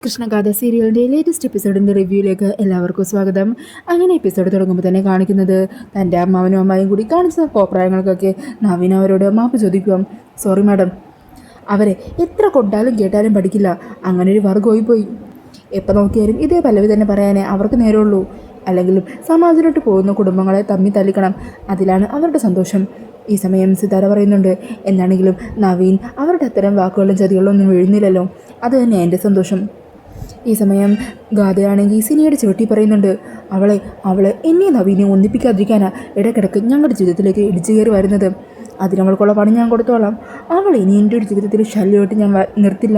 കൃഷ്ണഗാഥ സീരിയലിൻ്റെ ലേറ്റസ്റ്റ് എപ്പിസോഡിൻ്റെ റിവ്യൂയിലേക്ക് എല്ലാവർക്കും സ്വാഗതം. അങ്ങനെ എപ്പിസോഡ് തുടങ്ങുമ്പോൾ തന്നെ കാണിക്കുന്നത് തൻ്റെ അമ്മാവനും അമ്മായും കൂടി കാണിച്ച കോപ്രായങ്ങൾക്കൊക്കെ നവീൻ അവരോട് മാപ്പ് ചോദിക്കും. സോറി മാഡം, അവരെ എത്ര കൊണ്ടാലും കേട്ടാലും പഠിക്കില്ല, അങ്ങനെ ഒരു വർഗമായി പോയി. എപ്പോൾ നോക്കിയാലും ഇതേ പല്ലവി തന്നെ പറയാനേ അവർക്ക് നേരമുള്ളൂ. അല്ലെങ്കിലും സമാജത്തിലോട്ട് പോകുന്ന കുടുംബങ്ങളെ തമ്മിൽ തല്ലിക്കണം, അതിലാണ് അവരുടെ സന്തോഷം. ഈ സമയം സിതാര പറയുന്നുണ്ട്, എന്താണെങ്കിലും നവീൻ അവരുടെ അത്തരം വാക്കുകളും ചതികളും ഒന്നും വീഴുന്നില്ലല്ലോ, അത് തന്നെ എൻ്റെ സന്തോഷം. ഈ സമയം ഗാഥയാണെങ്കിൽ സിനിയുടെ ചുവട്ടി പറയുന്നുണ്ട്, അവളെ എന്നെ നവീനെ ഒന്നിപ്പിക്കാതിരിക്കാനാ ഇടയ്ക്കിടയ്ക്ക് ഞങ്ങളുടെ ജീവിതത്തിലേക്ക് ഇടിച്ചു കയറി വരുന്നത്. അതിനവൾക്കുള്ള പണി ഞാൻ കൊടുത്തോളാം. അവൾ ഇനി എൻ്റെ ഒരു ജീവിതത്തിൽ ശല്യമായിട്ട് ഞാൻ നിർത്തില്ല.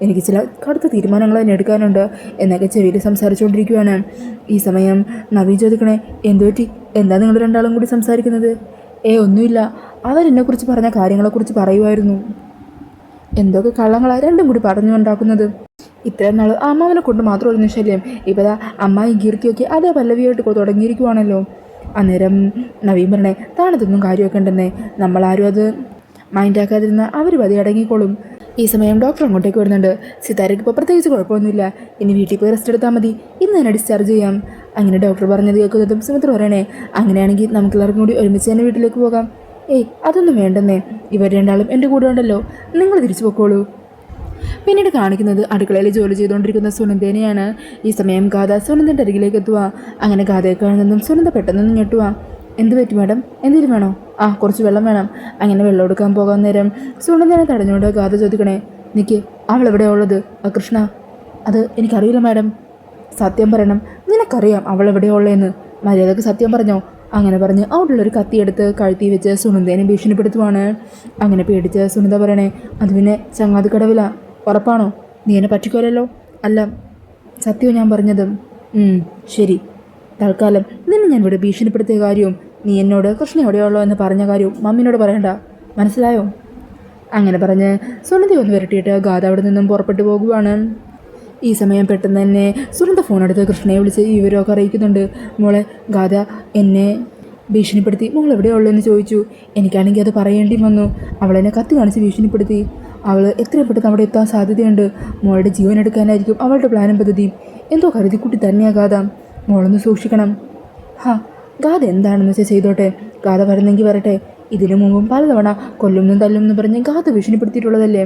എനിക്ക് ചില കടുത്ത തീരുമാനങ്ങൾ തന്നെ എടുക്കാനുണ്ട് എന്നൊക്കെ ചെവിയിൽ സംസാരിച്ചുകൊണ്ടിരിക്കുകയാണ്. ഈ സമയം നവീൻ ചോദിക്കണേ, എന്തുപറ്റി, എന്താ നിങ്ങൾ രണ്ടാളും കൂടി സംസാരിക്കുന്നത്? ഒന്നുമില്ല, അവരെന്നെക്കുറിച്ച് പറഞ്ഞ കാര്യങ്ങളെക്കുറിച്ച് പറയുമായിരുന്നു. എന്തൊക്കെ കള്ളങ്ങളാണ് രണ്ടും കൂടി പറഞ്ഞുണ്ടാക്കുന്നത്. ഇത്രയും നാൾ അമ്മാവനെ കൊണ്ട് മാത്രമായിരുന്നു ശല്യം, ഇപ്പോൾ അമ്മായി കീർത്തിയൊക്കെ അതേ പല്ലവിയായിട്ട് തുടങ്ങിയിരിക്കുവാണല്ലോ. അന്നേരം നവീൻ പറഞ്ഞേ, താണതൊന്നും കാര്യമൊക്കെ ഉണ്ടെന്നേ, നമ്മളാരും അത് മൈൻഡാക്കാതിരുന്ന അവർ പതി അടങ്ങിക്കോളും. ഈ സമയം ഡോക്ടർ അങ്ങോട്ടേക്ക് വരുന്നുണ്ട്. സിതാരയ്ക്ക് ഇപ്പോൾ പ്രത്യേകിച്ച് കുഴപ്പമൊന്നുമില്ല, ഇനി വീട്ടിൽ പോയി റെസ്റ്റ് എടുത്താൽ മതി, ഇന്ന് തന്നെ ഡിസ്ചാർജ് ചെയ്യാം. അങ്ങനെ ഡോക്ടർ പറഞ്ഞത് കേൾക്കുന്നതും സുമിത്ര പറയണേ, അങ്ങനെയാണെങ്കിൽ നമുക്കെല്ലാവർക്കും കൂടി ഒരുമിച്ച് തന്നെ വീട്ടിലേക്ക് പോകാം. അതൊന്നും വേണ്ടെന്നേ, ഇവർ രണ്ടാളും എൻ്റെ കൂടെ ഉണ്ടല്ലോ, നിങ്ങൾ തിരിച്ചു പൊക്കോളൂ. പിന്നീട് കാണിക്കുന്നത് അടുക്കളയിൽ ജോലി ചെയ്തുകൊണ്ടിരിക്കുന്ന സുനന്ദേനെയാണ്. ഈ സമയം ഗാഥ സുനന്ദൻ്റെ അരികിലേക്ക് എത്തുക. അങ്ങനെ ഗാഥയെ കാണുന്നതും സുനന്ദ പെട്ടെന്ന് ഞെട്ടുക. എന്ത് പറ്റി മാഡം, എന്തെങ്കിലും വേണോ? കുറച്ച് വെള്ളം വേണം. അങ്ങനെ വെള്ളം എടുക്കാൻ പോകാൻ നേരം സുനന്ദനെ തടഞ്ഞുകൊണ്ട് ഗാഥ ചോദിക്കണേ, നിക്ക്, അവൾ എവിടെയാ ഉള്ളത്? കൃഷ്ണ, അത് എനിക്കറിയില്ല മാഡം. സത്യം പറയണം, നിനക്കറിയാം അവൾ എവിടെയാ ഉള്ളതെന്ന്, മര്യാദക്ക് സത്യം പറഞ്ഞോ? അങ്ങനെ പറഞ്ഞ് അവിടെയുള്ളൊരു കത്തിയെടുത്ത് കഴുത്തി വെച്ച് സുനന്ദേനെ ഭീഷണിപ്പെടുത്തുവാണ്. അങ്ങനെ പേടിച്ച് സുനന്ദ പറയണേ, അത് പിന്നെ ചങ്ങാതിക്കടവില, ഉറപ്പാണോ? നീ എന്നെ പറ്റിക്കോലല്ലോ? അല്ല, സത്യവും ഞാൻ പറഞ്ഞത്. ശരി, തൽക്കാലം നിന്നെ ഞാൻ ഇവിടെ ഭീഷണിപ്പെടുത്തിയ കാര്യവും നീ എന്നോട് കൃഷ്ണ എവിടെയുള്ളോ എന്ന് പറഞ്ഞ കാര്യവും മമ്മിനോട് പറയണ്ട, മനസ്സിലായോ? അങ്ങനെ പറഞ്ഞ് സുനന്ദ ഒന്ന് വരട്ടിയിട്ട് ഗാഥ അവിടെ നിന്നും പുറപ്പെട്ടു പോകുവാണ്. ഈ സമയം പെട്ടെന്ന് തന്നെ സുനന്ദ ഫോണെടുത്ത് കൃഷ്ണയെ വിളിച്ച് ഈ വിവരമൊക്കെ അറിയിക്കുന്നുണ്ട്. മോളെ, ഗാഥ എന്നെ ഭീഷണിപ്പെടുത്തി, മോൾ എവിടെയുള്ളതെന്ന് ചോദിച്ചു. എനിക്കാണെങ്കിൽ അത് പറയേണ്ടി വന്നു. അവളെന്നെ കത്തി കാണിച്ച് ഭീഷണിപ്പെടുത്തി. അവൾ എത്രയും പെട്ടെന്ന് അവിടെ എത്താൻ സാധ്യതയുണ്ട്. മോളുടെ ജീവൻ എടുക്കാനായിരിക്കും അവളുടെ പ്ലാനും പദ്ധതിയും. എന്തോ കരുതിക്കുട്ടി തന്നെയാ ഗാഥ, മോളൊന്ന് സൂക്ഷിക്കണം. ഗാഥ എന്താണെന്ന് വെച്ചാൽ ചെയ്തോട്ടെ, ഗാഥ വരുന്നെങ്കിൽ വരട്ടെ. ഇതിനു മുമ്പും പലതവണ കൊല്ലുമെന്നും തല്ലുമെന്ന് പറഞ്ഞ് ഗാഥ ഭീഷണിപ്പെടുത്തിയിട്ടുള്ളതല്ലേ.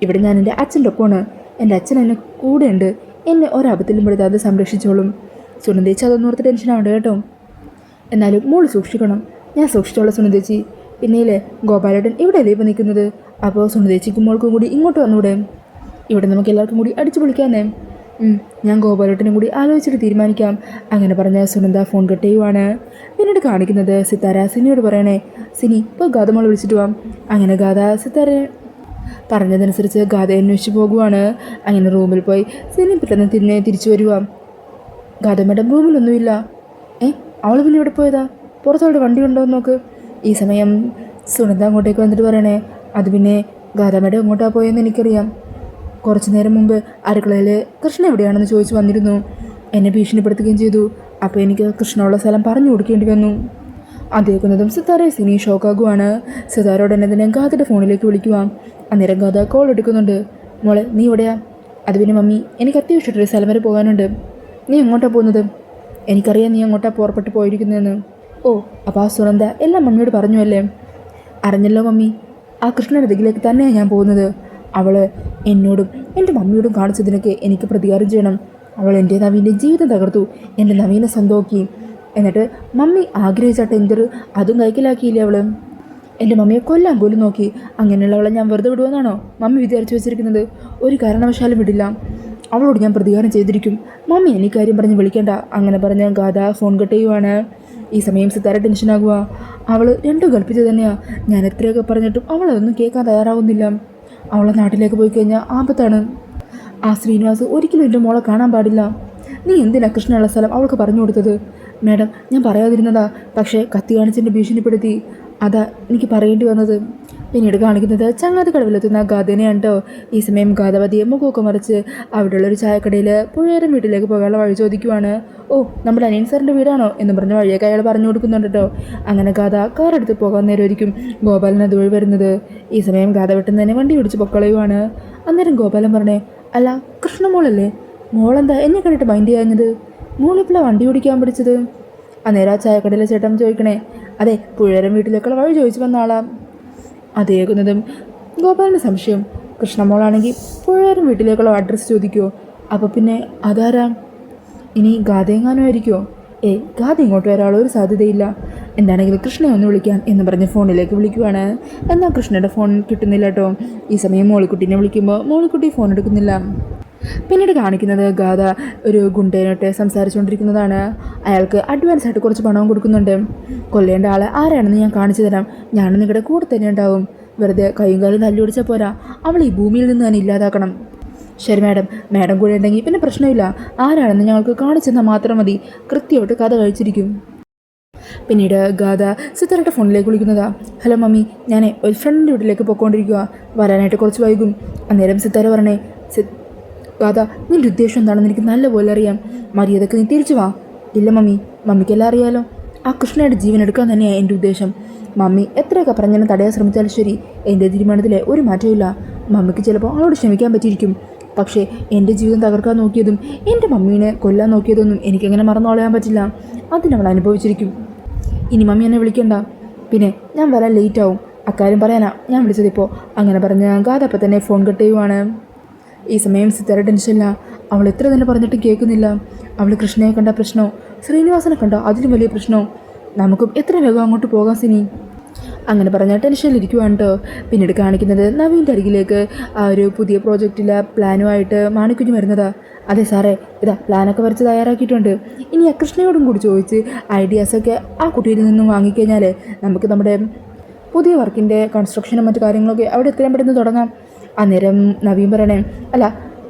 ഇവിടെ ഞാൻ എൻ്റെ അച്ഛൻ്റെ ഒപ്പമാണ്, എൻ്റെ അച്ഛൻ എന്നെ കൂടെയുണ്ട്, എന്നെ ഒരബദ്ധത്തിലും പെടുത്താതെ സംരക്ഷിച്ചോളും. സുനന്ദേച്ചി അതൊന്നും ഓർത്ത് ടെൻഷനാവണ്ട കേട്ടോ. എന്നാലും മോൾ സൂക്ഷിക്കണം. ഞാൻ സൂക്ഷിച്ചോളാം സുനന്ദേച്ചി. പിന്നെയില്ലേ, ഗോപാലേട്ടൻ ഇവിടെ അല്ലേ ഇപ്പോൾ നിൽക്കുന്നത്, അപ്പോൾ സുനന്ദേച്ചിക്കും മോൾക്കും കൂടി ഇങ്ങോട്ട് വന്നൂടെ? ഇവിടെ നമുക്ക് എല്ലാവർക്കും കൂടി അടിച്ചു പൊളിക്കാന്നേ. ഞാൻ ഗോപാലേട്ടനും കൂടി ആലോചിച്ചിട്ട് തീരുമാനിക്കാം. അങ്ങനെ പറഞ്ഞ സുനന്ദ ഫോൺ കട്ട് ചെയ്യുവാണ്. പിന്നീട് കാണിക്കുന്നത് സിതാര സിനിയോട് പറയണേ, സിനി ഇപ്പോൾ ഗാഥ മോൾ വിളിച്ചിട്ട് പോവാം. അങ്ങനെ ഗാഥ സിതാര പറഞ്ഞതനുസരിച്ച് ഗാഥ അന്വേഷിച്ച് പോകുവാണ്. അങ്ങനെ റൂമിൽ പോയി സിനി പെട്ടെന്ന് തിരിച്ചു വരുക. ഗാഥ മാഡം റൂമിലൊന്നുമില്ല. അവൾ പിന്നെ ഇവിടെ പോയതാ? പുറത്തോടെ വണ്ടി ഉണ്ടോ എന്ന് നോക്ക്. ഈ സമയം സുനന്ദ അങ്ങോട്ടേക്ക് വന്നിട്ട് പറയണേ, അത് പിന്നെ ഗാഥ മാഡം എങ്ങോട്ടാണ് പോയെന്ന് എനിക്കറിയാം. കുറച്ച് നേരം മുമ്പ് അടുക്കളയിൽ കൃഷ്ണ എവിടെയാണെന്ന് ചോദിച്ചു വന്നിരുന്നു. എന്നെ ഭീഷണിപ്പെടുത്തുകയും ചെയ്തു. അപ്പോൾ എനിക്ക് കൃഷ്ണയുള്ള സ്ഥലം പറഞ്ഞു കൊടുക്കേണ്ടി വന്നു. അതേക്കുന്നതും സിതാര സിനി ഷോക്കാകുവാണ്. സിതാരോട് എന്നെ തന്നെ ഗാഥയുടെ ഫോണിലേക്ക് വിളിക്കുക. അന്നേരം ഗാഥ കോൾ എടുക്കുന്നുണ്ട്. മോളെ, നീ ഇവിടെയാ? അത് പിന്നെ മമ്മി, എനിക്ക് അത്യാവശ്യമായിട്ടൊരു സ്ഥലം വരെ പോകാനുണ്ട്. നീ എങ്ങോട്ടാണ് പോകുന്നത്? എനിക്കറിയാം നീ അങ്ങോട്ടാണ് പുറപ്പെട്ട് പോയിരിക്കുന്നതെന്ന്. അപ്പോൾ ആ സുനന്ദ എല്ലാം മമ്മിയോട് പറഞ്ഞു അല്ലേ? അറിഞ്ഞല്ലോ മമ്മി, ആ കൃഷ്ണയുടെ ദിക്കിലേക്ക് തന്നെയാണ് ഞാൻ പോകുന്നത്. അവൾ എന്നോടും എൻ്റെ മമ്മിയോടും കാണിച്ചതിനൊക്കെ എനിക്ക് പ്രതികാരം ചെയ്യണം. അവൾ എൻ്റെ നവീൻ്റെ ജീവിതം തകർത്തു, എൻ്റെ നവീനെ സ്വന്തമാക്കി. എന്നിട്ട് മമ്മി ആഗ്രഹിച്ച ടെൻഡർ അതും കൈക്കലാക്കിയില്ലേ അവൾ. എൻ്റെ മമ്മിയെ കൊല്ലാൻ പോലും നോക്കി. അങ്ങനെയുള്ളവളെ ഞാൻ വെറുതെ വിടുമെന്നാണോ മമ്മി വിചാരിച്ചു വെച്ചിരിക്കുന്നത്? ഒരു കാരണവശാലും വിടില്ല. അവളോട് ഞാൻ പ്രതികാരം ചെയ്തിരിക്കും. മമ്മി എനിക്ക് കാര്യം പറഞ്ഞ് വിളിക്കേണ്ട. അങ്ങനെ പറഞ്ഞ് ഗാഥ ഫോൺ കട്ട് ചെയ്യുവാണ്. ഈ സമയം സിതാര ടെൻഷനാകുക. അവൾ രണ്ടും കൽപ്പിച്ച് തന്നെയാണ്. ഞാൻ എത്രയൊക്കെ പറഞ്ഞിട്ടും അവളതൊന്നും കേൾക്കാൻ തയ്യാറാവുന്നില്ല. അവളെ നാട്ടിലേക്ക് പോയി കഴിഞ്ഞാൽ ആപത്താണ്. ആ ശ്രീനിവാസ് ഒരിക്കലും എൻ്റെ മോളെ കാണാൻ പാടില്ല. നീ എന്തിനാ കൃഷ്ണനുള്ള സ്ഥലം അവൾക്ക് പറഞ്ഞു കൊടുത്തത്? മാഡം, ഞാൻ പറയാതിരുന്നതാ, പക്ഷേ കത്തി കാണിച്ചെന്നെ ഭീഷണിപ്പെടുത്തി. അതാ എനിക്ക് പറയേണ്ടി വന്നത്. പിന്നീട് കാണിക്കുന്നത് ചങ്ങാതി കടവിലെത്തുന്ന ഗാഥനെയാണ് കേട്ടോ. ഈ സമയം ഗാഥപതിയെ മുഖമൊക്കെ മറിച്ച് അവിടെയുള്ളൊരു ചായക്കടയിൽ പുഴയേരം വീട്ടിലേക്ക് പോകാനുള്ള വഴി ചോദിക്കുവാണ്. നമ്മുടെ അനിയൻ സാറിൻ്റെ വീടാണോ എന്ന് പറഞ്ഞ വഴിയൊക്കെ അയാൾ പറഞ്ഞു കൊടുക്കുന്നുണ്ട് കേട്ടോ. അങ്ങനെ ഗാഥ കാറെടുത്ത് പോകാൻ നേരമായിരിക്കും ഗോപാലൻ അതുവഴി വരുന്നത്. ഈ സമയം ഗാഥ വെട്ടുന്നതിനെ വണ്ടി പിടിച്ച് പൊക്കളയുവാണ്. അന്നേരം ഗോപാലൻ പറഞ്ഞേ, അല്ല കൃഷ്ണമോളല്ലേ, മോളെന്താ എന്നെ കണ്ടിട്ട് മൈൻഡ് ചെയ്യാഞ്ഞത്? മോളിപ്പോഴാണ് വണ്ടി ഓടിക്കാൻ പഠിച്ചത്? അന്നേരം ആ ചായക്കടയിലെ ചേട്ടൻ ചോദിക്കണേ. അതെ, പുഴയരം വീട്ടിലേക്കുള്ള വഴി ചോദിച്ചു വന്ന ആളാം. അത് കേൾക്കുന്നതും ഗോപാലിന് സംശയം. കൃഷ്ണമോളാണെങ്കിൽ പുഴയരം വീട്ടിലേക്കുള്ള അഡ്രസ്സ് ചോദിക്കുമോ? അപ്പോൾ പിന്നെ അതാരാ? ഇനി ഗാഥയെങ്ങാനും ആയിരിക്കുമോ? ഗാഥ ഇങ്ങോട്ട് വരാനുള്ള ഒരു സാധ്യതയില്ല. എന്താണെങ്കിലും കൃഷ്ണയെ ഒന്ന് വിളിക്കാം എന്ന് പറഞ്ഞ് ഫോണിലേക്ക് വിളിക്കുവാണ്. എന്നാൽ കൃഷ്ണയുടെ ഫോൺ കിട്ടുന്നില്ല കേട്ടോ. ഈ സമയം മോളിക്കുട്ടീനെ വിളിക്കുമ്പോൾ മോളിക്കുട്ടി ഫോൺ എടുക്കുന്നില്ല. പിന്നീട് കാണിക്കുന്നത് ഗാഥ ഒരു ഗുണ്ടേനോട്ട് സംസാരിച്ചുകൊണ്ടിരിക്കുന്നതാണ്. അയാൾക്ക് അഡ്വാൻസ് ആയിട്ട് കുറച്ച് പണവും കൊടുക്കുന്നുണ്ട്. കൊല്ലേണ്ട ആളെ ആരാണെന്ന് ഞാൻ കാണിച്ചു തരാം. ഞാൻ നിങ്ങളുടെ കൂടെ തന്നെ ഉണ്ടാവും. വെറുതെ കൈയും കാലും തല്ലുപിടിച്ചാൽ പോരാ, അവൾ ഈ ഭൂമിയിൽ നിന്ന് തന്നെ ഇല്ലാതാക്കണം. ശരി മാഡം, മാഡം കൂടെ ഉണ്ടെങ്കിൽ പിന്നെ പ്രശ്നമില്ല. ആരാണെന്ന് ഞങ്ങൾക്ക് കാണിച്ചു തന്നാൽ മാത്രം മതി. കൃത്യമായിട്ട് കഥ കഴിച്ചിരിക്കും. പിന്നീട് ഗാഥ സിത്താരയുടെ ഫോണിലേക്ക് വിളിക്കുന്നതാ. ഹലോ മമ്മി, ഞാൻ ഒരു ഫ്രണ്ടിൻ്റെ വീട്ടിലേക്ക് പോയിക്കൊണ്ടിരിക്കുക. വരാനായിട്ട് കുറച്ച് വൈകും. അന്നേരം സിത്താര പറഞ്ഞേ, ഗാഥ നിൻ്റെ ഉദ്ദേശം എന്താണെന്ന് എനിക്ക് നല്ലപോലെ അറിയാം. മര്യാദക്ക് നീ തിരിച്ചു വാ. ഇല്ല മമ്മി, മമ്മിക്കെല്ലാം അറിയാലോ. ആ കൃഷ്ണയുടെ ജീവൻ എടുക്കാൻ തന്നെയാണ് എൻ്റെ ഉദ്ദേശം. മമ്മി എത്രയൊക്കെ പറഞ്ഞാലും തടയാൻ ശ്രമിച്ചാലും ശരി, എൻ്റെ തീരുമാനത്തിൽ ഒരു മാറ്റമില്ല. മമ്മിക്ക് ചിലപ്പോൾ അവളോട് ക്ഷമിക്കാൻ പറ്റിയിരിക്കും. പക്ഷേ എൻ്റെ ജീവിതം തകർക്കാൻ നോക്കിയതും എൻ്റെ മമ്മീനെ കൊല്ലാൻ നോക്കിയതൊന്നും എനിക്കെങ്ങനെ മറന്നു കളയാൻ പറ്റില്ല. അതിനവൾ അനുഭവിച്ചിരിക്കും. ഇനി മമ്മി എന്നെ വിളിക്കണ്ട. പിന്നെ ഞാൻ വരാൻ ലേറ്റ് ആവും. അക്കാര്യം പറയാനാ ഞാൻ വിളിച്ചതിപ്പോൾ. അങ്ങനെ പറഞ്ഞ് ഗാഥ അപ്പം തന്നെ ഫോൺ കട്ട് ചെയ്യുവാണ്. ഈ സമയം സിത്താര ടെൻഷനില്ല. അവൾ എത്ര തന്നെ പറഞ്ഞിട്ടും കേൾക്കുന്നില്ല. അവൾ കൃഷ്ണയെ കണ്ട പ്രശ്നമോ, ശ്രീനിവാസനെ കണ്ട അതിലും വലിയ പ്രശ്നമോ. നമുക്കും എത്ര വേഗം അങ്ങോട്ട് പോകാം സിനി. അങ്ങനെ പറഞ്ഞാൽ ടെൻഷനിലിരിക്കുവാണ് കേട്ടോ. പിന്നീട് കാണിക്കുന്നത് നവീൻ്റെ അരികിലേക്ക് ആ ഒരു പുതിയ പ്രോജക്റ്റിലെ പ്ലാനുമായിട്ട് മാണിക്കുഞ്ഞ് വരുന്നതാ. അതെ സാറേ, ഇതാ പ്ലാനൊക്കെ വരച്ച് തയ്യാറാക്കിയിട്ടുണ്ട്. ഇനി ആ കൃഷ്ണയോടും കൂടി ചോദിച്ച് ഐഡിയാസൊക്കെ ആ കുട്ടിയിൽ നിന്നും വാങ്ങിക്കഴിഞ്ഞാൽ നമുക്ക് നമ്മുടെ പുതിയ വർക്കിൻ്റെ കൺസ്ട്രക്ഷനും മറ്റു കാര്യങ്ങളൊക്കെ അവിടെ എത്രയും പെട്ടെന്ന് തുടങ്ങാം. അന്നേരം നവീൻ പറയണേ, അല്ല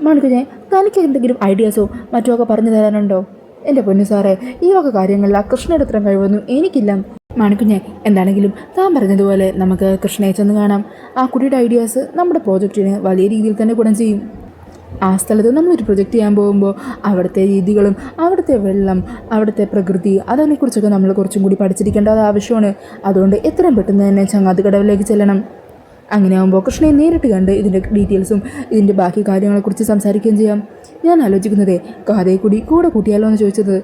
മാണിക്കുഞ്ഞെ, തനിക്ക് എന്തെങ്കിലും ഐഡിയാസോ മറ്റോ ഒക്കെ പറഞ്ഞു തരാനുണ്ടോ? എൻ്റെ പൊന്നു സാറേ, ഈ വക കാര്യങ്ങളിൽ ആ കൃഷ്ണയുടെ അത്രയും കഴിവൊന്നും എനിക്കില്ല. മാണിക്കുഞ്ഞെ, എന്താണെങ്കിലും താൻ പറഞ്ഞതുപോലെ നമുക്ക് കൃഷ്ണയെ ചെന്ന് കാണാം. ആ കുട്ടിയുടെ ഐഡിയാസ് നമ്മുടെ പ്രോജക്റ്റിന് വലിയ രീതിയിൽ തന്നെ ഗുണം ചെയ്യും. ആ സ്ഥലത്ത് നമ്മളൊരു പ്രൊജക്റ്റ് ചെയ്യാൻ പോകുമ്പോൾ അവിടുത്തെ രീതികളും അവിടുത്തെ വെള്ളം, അവിടുത്തെ പ്രകൃതി, അതിനെക്കുറിച്ചൊക്കെ നമ്മൾ കുറച്ചും കൂടി പഠിച്ചിരിക്കേണ്ടത് ആവശ്യമാണ്. അതുകൊണ്ട് എത്രയും പെട്ടെന്ന് തന്നെ ചങ്ങാതുകടവിലേക്ക് ചെല്ലണം. അങ്ങനെ ആകുമ്പോൾ കൃഷ്ണയെ നേരിട്ട് കണ്ട് ഇതിൻ്റെ ഡീറ്റെയിൽസും ഇതിൻ്റെ ബാക്കി കാര്യങ്ങളെക്കുറിച്ച് സംസാരിക്കുകയും ചെയ്യാം. ഞാൻ ആലോചിക്കുന്നതേ ഗാഥയെ കൂടെ കൂട്ടിയാലോ എന്ന്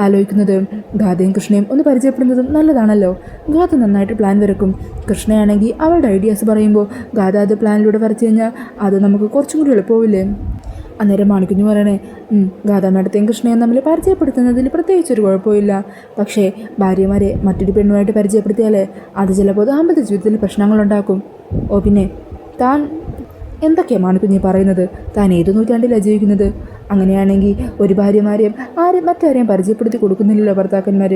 ആലോചിക്കുന്നത്. ഗാഥയും കൃഷ്ണയും ഒന്ന് പരിചയപ്പെടുന്നതും നല്ലതാണല്ലോ. ഗാഥ നന്നായിട്ട് പ്ലാൻ വരക്കും. കൃഷ്ണയാണെങ്കിൽ അവളുടെ ഐഡിയാസ് പറയുമ്പോൾ ഗാഥ അത് പ്ലാനിലൂടെ വരച്ചു കഴിഞ്ഞാൽ അത് നമുക്ക് കുറച്ചും കൂടി എളുപ്പമില്ലേ. അന്നേരം മാണിക്കുഞ്ഞ് പറയണേ, ഗാഥ മാഡത്തെയും കൃഷ്ണയും തമ്മിൽ പരിചയപ്പെടുത്തുന്നതിൽ പ്രത്യേകിച്ചൊരു കുഴപ്പമില്ല. പക്ഷേ ഭാര്യമാരെ മറ്റൊരു പെണ്ണുമായിട്ട് പരിചയപ്പെടുത്തിയാൽ അത് ചിലപ്പോൾ ദാമ്പത്യ ജീവിതത്തിൽ പ്രശ്നങ്ങളുണ്ടാക്കും. ഓ പിന്നെ താൻ എന്തൊക്കെയാണ് മാണിക്കുഞ്ഞ് പറയുന്നത്? താൻ ഏത് നൂറ്റാണ്ടിലാണ് ജീവിക്കുന്നത്? അങ്ങനെയാണെങ്കിൽ ഒരു ഭാര്യമാരെയും മറ്റാരെയും പരിചയപ്പെടുത്തി കൊടുക്കുന്നില്ലല്ലോ ഭർത്താക്കന്മാർ.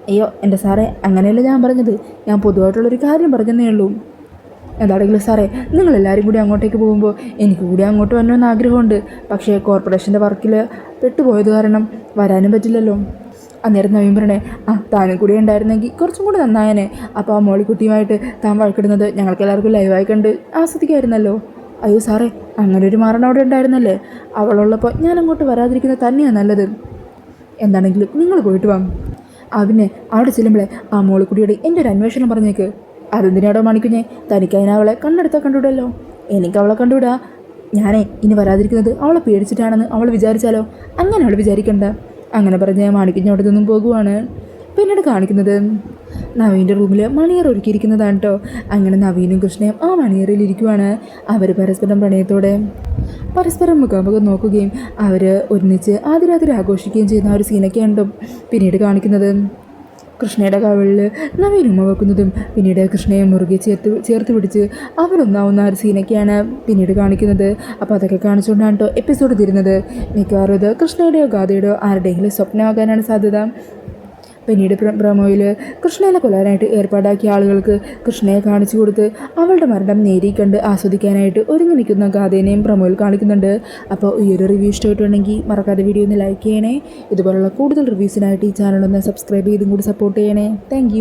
അയ്യോ എൻ്റെ സാറേ, അങ്ങനെയല്ല ഞാൻ പറഞ്ഞത്. ഞാൻ പൊതുവായിട്ടുള്ളൊരു കാര്യം പറഞ്ഞതേ ഉള്ളൂ. എന്താണെങ്കിലും സാറേ, നിങ്ങളെല്ലാവരും കൂടി അങ്ങോട്ടേക്ക് പോകുമ്പോൾ എനിക്ക് കൂടി അങ്ങോട്ട് വരണമെന്ന് ആഗ്രഹമുണ്ട്. പക്ഷേ കോർപ്പറേഷൻ്റെ വർക്കിൽ പെട്ടുപോയത് കാരണം വരാനും പറ്റില്ലല്ലോ. അന്നേരം നവീൻ പറയണേ, താനും കൂടി ഉണ്ടായിരുന്നെങ്കിൽ കുറച്ചും കൂടി നന്നായനെ. അപ്പോൾ ആ മോളിക്കുട്ടിയുമായിട്ട് താൻ വഴക്കിടുന്നത് ഞങ്ങൾക്കെല്ലാവർക്കും ലൈവായി കണ്ട് ആസ്വദിക്കായിരുന്നല്ലോ. അയ്യോ സാറേ, അങ്ങനെ ഒരു മരണം അവിടെ ഉണ്ടായിരുന്നല്ലേ. അവളുള്ളപ്പോൾ ഞാൻ അങ്ങോട്ട് വരാതിരിക്കുന്നത് തന്നെയാണ് നല്ലത്. എന്താണെങ്കിലും നിങ്ങൾ പോയിട്ട് വാ. പിന്നെ അവിടെ ചെല്ലുമ്പോഴേ ആ മോളിക്കുട്ടിയോട് എൻ്റെ ഒരു അന്വേഷണം പറഞ്ഞേക്ക്. അതെന്തിനാടോ മാണിക്കുഞ്ഞെ? തനിക്ക് അതിനവളെ കണ്ണെടുത്താൽ കണ്ടുവിടല്ലോ. എനിക്ക് അവളെ കണ്ടുവിടാ. ഇനി വരാതിരിക്കുന്നത് അവളെ പേടിച്ചിട്ടാണെന്ന് അവൾ വിചാരിച്ചാലോ? അങ്ങനെ അവൾ വിചാരിക്കണ്ട. അങ്ങനെ പറഞ്ഞ് മാണിക്കുഞ്ഞ് അവിടെ നിന്നും പോകുവാണ്. പിന്നീട് കാണിക്കുന്നത് നവീൻ്റെ റൂമിൽ മണിയർ ഒരുക്കിയിരിക്കുന്നതാണ് കേട്ടോ. അങ്ങനെ നവീനും കൃഷ്ണയും ആ മണിയറിൽ ഇരിക്കുവാണ്. അവർ പരസ്പരം പ്രണയത്തോടെ പരസ്പരം മുഖാമുഖം നോക്കുകയും അവർ ഒരുമിച്ച് ആദ്യരാത്രി ആഘോഷിക്കുകയും ചെയ്യുന്ന ഒരു സീനൊക്കെ ഉണ്ടോ. പിന്നീട് കാണിക്കുന്നത് കൃഷ്ണയുടെ കവിളിൽ നവീൻ ഉമ്മ വെക്കുന്നതും പിന്നീട് കൃഷ്ണയെ മുറുകെ ചേർത്ത് പിടിച്ച് അവരൊന്നാവുന്ന ഒരു സീനൊക്കെയാണ് പിന്നീട് കാണിക്കുന്നത്. അപ്പോൾ അതൊക്കെ കാണിച്ചുകൊണ്ടാണ് കേട്ടോ എപ്പിസോഡ് തീരുന്നത്. മിക്കവാറും ഇത് കൃഷ്ണയുടെയോ ഗാഥയുടെയോ ആരുടെയെങ്കിലും സ്വപ്നമാകാനാണ് സാധ്യത. പിന്നീട് പ്രമോയിൽ കൃഷ്ണനെ കൊല്ലാനായിട്ട് ഏർപ്പാടാക്കിയ ആളുകൾക്ക് കൃഷ്ണയെ കാണിച്ചു കൊടുത്ത് അവളുടെ മരണം നേരിക്കണ്ട് ആസ്വദിക്കാനായിട്ട് ഒരുങ്ങി നിൽക്കുന്ന ഗാഥേനെയും പ്രമോയിൽ കാണിക്കുന്നുണ്ട്. അപ്പോൾ ഈ ഒരു റിവ്യൂ ഇഷ്ടമായിട്ടുണ്ടെങ്കിൽ മറക്കാതെ വീഡിയോ ഒന്ന് ലൈക്ക് ചെയ്യണേ. ഇതുപോലുള്ള കൂടുതൽ റിവ്യൂസിനായിട്ട് ഈ ചാനലൊന്ന് സബ്സ്ക്രൈബ് ചെയ്തും കൂടി സപ്പോർട്ട് ചെയ്യണേ. താങ്ക്